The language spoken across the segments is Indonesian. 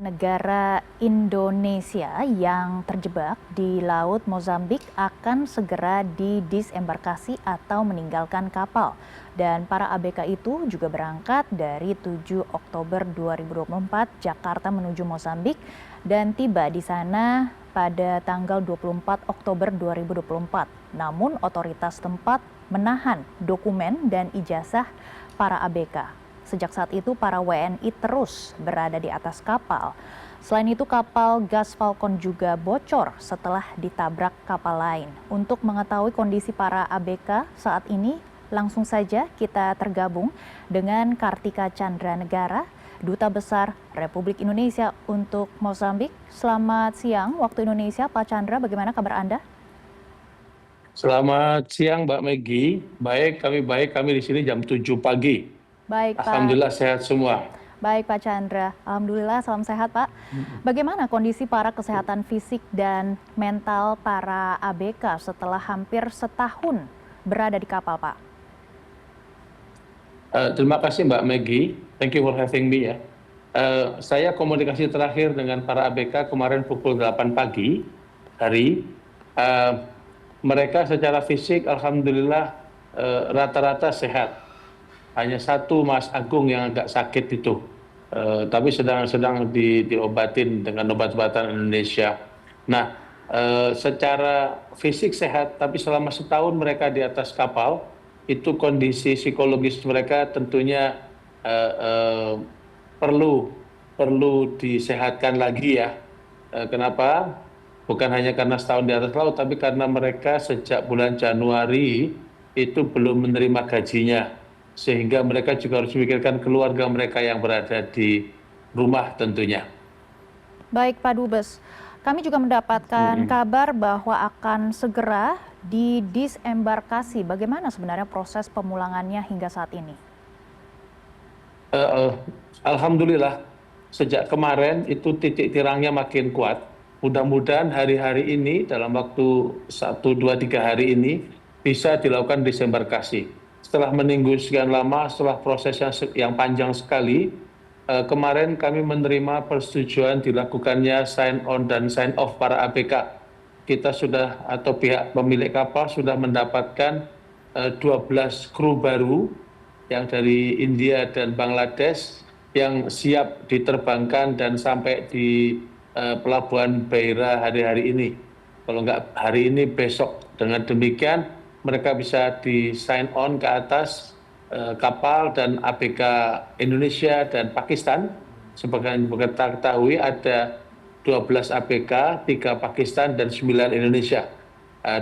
Negara Indonesia yang terjebak di Laut Mozambik akan segera didisembarkasi atau meninggalkan kapal. Dan para ABK itu juga berangkat dari 7 Oktober 2024 Jakarta menuju Mozambik dan tiba di sana pada tanggal 24 Oktober 2024. Namun otoritas tempat menahan dokumen dan ijazah para ABK. Sejak saat itu, para WNI terus berada di atas kapal. Selain itu, kapal gas Falcon juga bocor setelah ditabrak kapal lain. Untuk mengetahui kondisi para ABK saat ini, langsung saja kita tergabung dengan Kartika Chandra Negara, Duta Besar Republik Indonesia untuk Mozambik. Selamat siang waktu Indonesia, Pak Chandra, bagaimana kabar Anda? Selamat siang Mbak Megi, baik kami di sini jam 7 pagi. Baik Pak. Alhamdulillah sehat semua. Baik Pak Chandra, Alhamdulillah salam sehat Pak. Bagaimana kondisi para kesehatan fisik dan mental para ABK setelah hampir setahun berada di kapal Pak? Terima kasih Mbak Megi, thank you for having me ya. Saya komunikasi terakhir dengan para ABK kemarin pukul 8 pagi hari. Mereka secara fisik Alhamdulillah rata-rata sehat. Hanya satu Mas Agung yang agak sakit itu, tapi sedang diobatin dengan obat-obatan Indonesia. Nah, secara fisik sehat, tapi selama setahun mereka di atas kapal, itu kondisi psikologis mereka tentunya perlu disehatkan lagi ya. Kenapa? Bukan hanya karena setahun di atas laut, tapi karena mereka sejak bulan Januari itu belum menerima gajinya. Sehingga mereka juga harus memikirkan keluarga mereka yang berada di rumah tentunya. Baik Pak Dubes, kami juga mendapatkan kabar bahwa akan segera didisembarkasi. Bagaimana sebenarnya proses pemulangannya hingga saat ini? Alhamdulillah, sejak kemarin itu titik tirangnya makin kuat. Mudah-mudahan hari-hari ini dalam waktu 1, 2, 3 hari ini bisa dilakukan disembarkasi. Setelah menunggu sekian lama, setelah prosesnya yang panjang sekali, kemarin kami menerima persetujuan dilakukannya sign on dan sign off para ABK. Kita sudah atau pihak pemilik kapal sudah mendapatkan 12 kru baru yang dari India dan Bangladesh yang siap diterbangkan dan sampai di Pelabuhan Beira hari-hari ini. Kalau nggak hari ini, besok. Dengan demikian, mereka bisa di sign on ke atas kapal dan ABK Indonesia dan Pakistan. Sebagai kita ketahui ada 12 ABK, 3 Pakistan dan 9 Indonesia.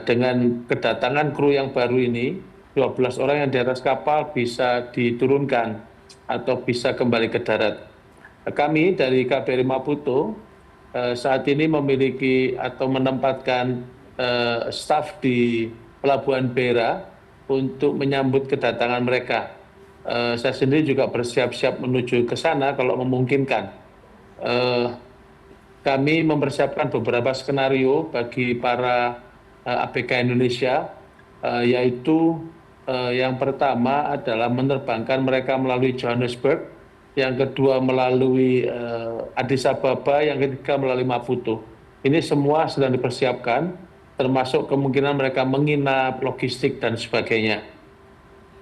Dengan kedatangan kru yang baru ini, 12 orang yang di atas kapal bisa diturunkan atau bisa kembali ke darat. Kami dari KBRI Maputo saat ini memiliki atau menempatkan staf di Pelabuhan Beira untuk menyambut kedatangan mereka. Saya sendiri juga bersiap-siap menuju ke sana kalau memungkinkan. Kami mempersiapkan beberapa skenario bagi para ABK Indonesia, yaitu yang pertama adalah menerbangkan mereka melalui Johannesburg, yang kedua melalui Addis Ababa, yang ketiga melalui Maputo. Ini semua sedang dipersiapkan, termasuk kemungkinan mereka menginap, logistik, dan sebagainya.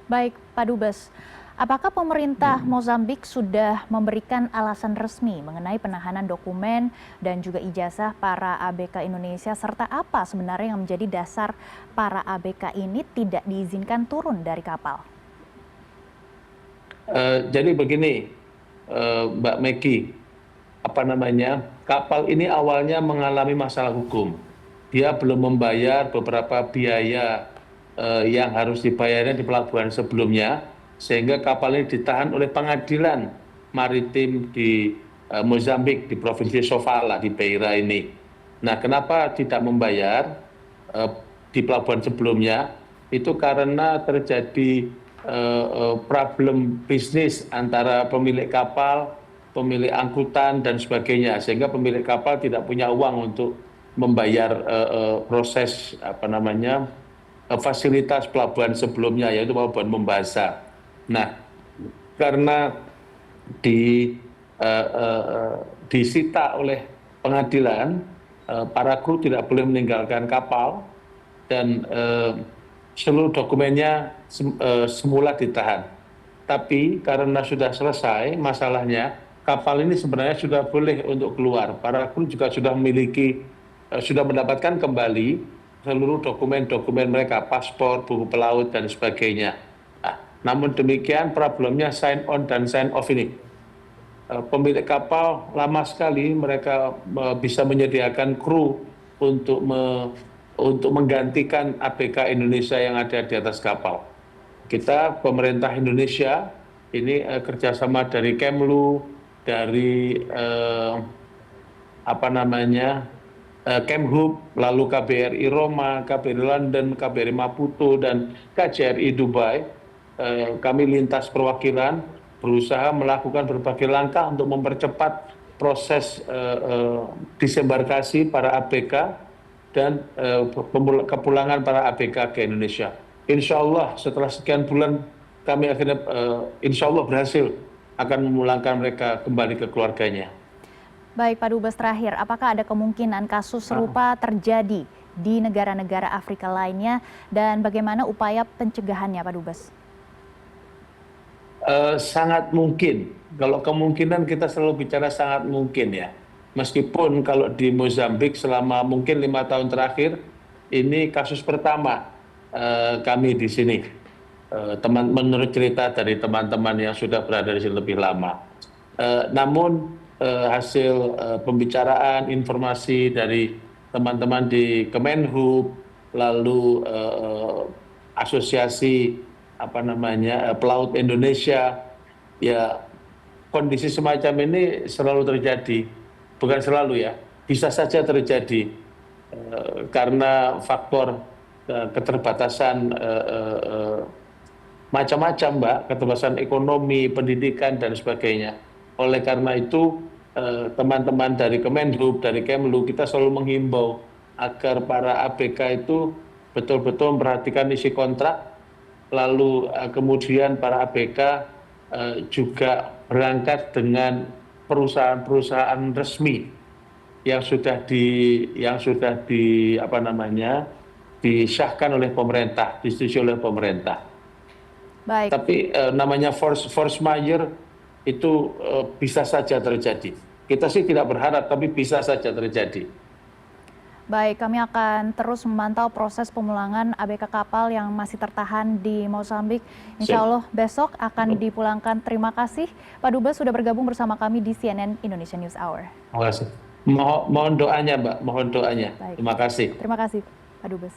Baik, Pak Dubes. Apakah pemerintah Mozambik sudah memberikan alasan resmi mengenai penahanan dokumen dan juga ijazah para ABK Indonesia, serta apa sebenarnya yang menjadi dasar para ABK ini tidak diizinkan turun dari kapal? Jadi begini, Mbak Megi, kapal ini awalnya mengalami masalah hukum. Dia belum membayar beberapa biaya yang harus dibayarnya di pelabuhan sebelumnya, sehingga kapal ini ditahan oleh pengadilan maritim di Mozambik, di Provinsi Sofala, di Beira ini. Nah, kenapa tidak membayar di pelabuhan sebelumnya? Itu karena terjadi problem bisnis antara pemilik kapal, pemilik angkutan, dan sebagainya, sehingga pemilik kapal tidak punya uang untuk membayar proses fasilitas pelabuhan sebelumnya, yaitu pelabuhan Mombasa. Nah, karena di disita oleh pengadilan, para kru tidak boleh meninggalkan kapal dan seluruh dokumennya semula ditahan. Tapi karena sudah selesai masalahnya, kapal ini sebenarnya sudah boleh untuk keluar. Para kru juga sudah sudah mendapatkan kembali seluruh dokumen-dokumen mereka, paspor, buku pelaut, dan sebagainya. Nah, namun demikian problemnya sign on dan sign off ini. Pemilik kapal lama sekali mereka bisa menyediakan kru untuk menggantikan ABK Indonesia yang ada di atas kapal. Kita pemerintah Indonesia ini kerjasama dari Kemlu, dari Kemhub, lalu KBRI Roma, KBRI London, KBRI Maputo, dan KJRI Dubai. Kami lintas perwakilan berusaha melakukan berbagai langkah untuk mempercepat proses disembarkasi para ABK dan kepulangan para ABK ke Indonesia. Insya Allah setelah sekian bulan kami akhirnya insya Allah berhasil akan memulangkan mereka kembali ke keluarganya. Baik Pak Dubes, terakhir, apakah ada kemungkinan kasus serupa terjadi di negara-negara Afrika lainnya dan bagaimana upaya pencegahannya Pak Dubes? Sangat mungkin. Kalau kemungkinan kita selalu bicara sangat mungkin ya. Meskipun kalau di Mozambik selama mungkin 5 tahun terakhir ini kasus pertama kami di sini, menurut cerita dari teman-teman yang sudah berada di sini lebih lama. Namun hasil pembicaraan, informasi dari teman-teman di Kemenhub, lalu asosiasi pelaut Indonesia, ya kondisi semacam ini selalu terjadi, bukan selalu ya, bisa saja terjadi karena faktor keterbatasan macam-macam, Mbak, keterbatasan ekonomi, pendidikan, dan sebagainya. Oleh karena itu, teman-teman dari Kemenhub, dari Kemlu, kita selalu menghimbau agar para ABK itu betul-betul memperhatikan isi kontrak, lalu kemudian para ABK juga berangkat dengan perusahaan-perusahaan resmi yang sudah disahkan oleh pemerintah, disetujui oleh pemerintah. Baik. Tapi namanya force majeure itu bisa saja terjadi. Kita sih tidak berharap, tapi bisa saja terjadi. Baik, kami akan terus memantau proses pemulangan ABK kapal yang masih tertahan di Mozambik. Insya Allah besok akan dipulangkan. Terima kasih Pak Dubes sudah bergabung bersama kami di CNN Indonesia News Hour. Terima kasih. Mohon doanya, Mbak. Mohon doanya. Baik. Terima kasih. Terima kasih Pak Dubes.